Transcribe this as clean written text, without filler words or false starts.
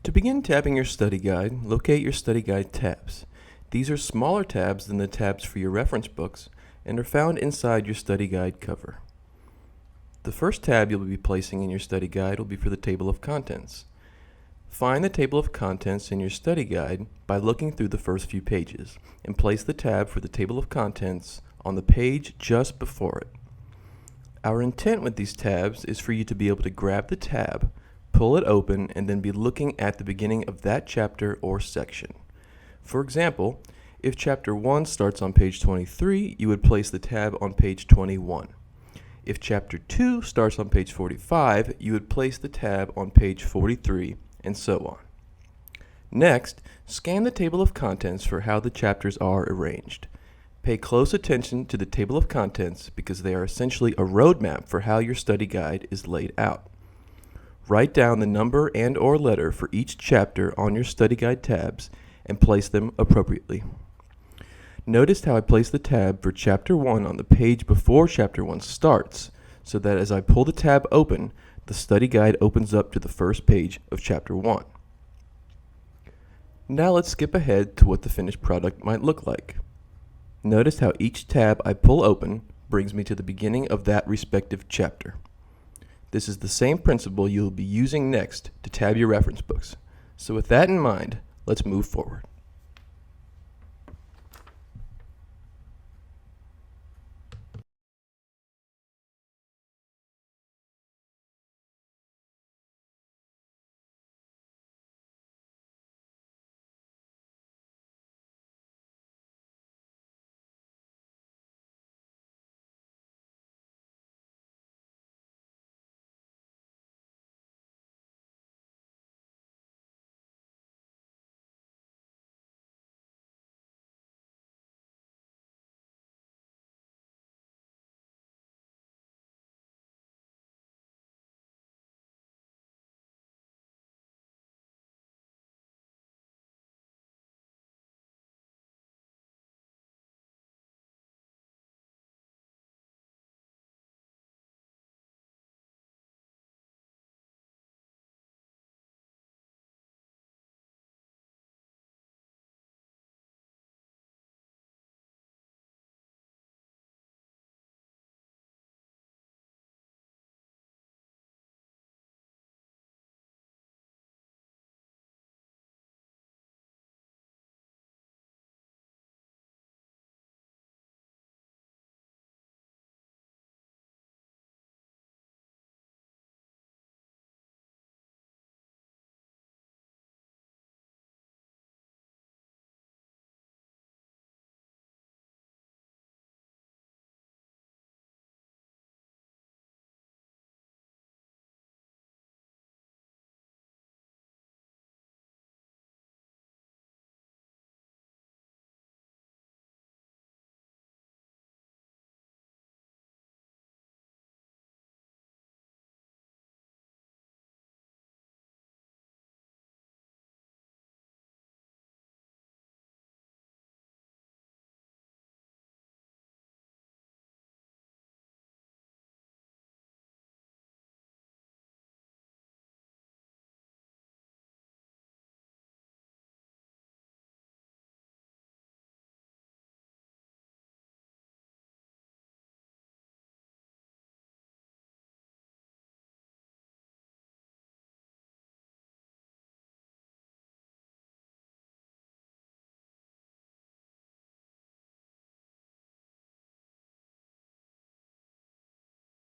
To begin tabbing your study guide, locate your study guide tabs. These are smaller tabs than the tabs for your reference books and are found inside your study guide cover. The first tab you'll be placing in your study guide will be for the table of contents. Find the table of contents in your study guide by looking through the first few pages and place the tab for the table of contents on the page just before it. Our intent with these tabs is for you to be able to grab the tab, pull it open, and then be looking at the beginning of that chapter or section. For example, if chapter 1 starts on page 23, you would place the tab on page 21. If chapter 2 starts on page 45, you would place the tab on page 43, and so on. Next, scan the table of contents for how the chapters are arranged. Pay close attention to the table of contents because they are essentially a roadmap for how your study guide is laid out. Write down the number and/or letter for each chapter on your study guide tabs and place them appropriately. Notice how I place the tab for chapter 1 on the page before chapter 1 starts, so that as I pull the tab open, the study guide opens up to the first page of chapter 1. Now let's skip ahead to what the finished product might look like. Notice how each tab I pull open brings me to the beginning of that respective chapter. This is the same principle you'll be using next to tab your reference books. So with that in mind, let's move forward.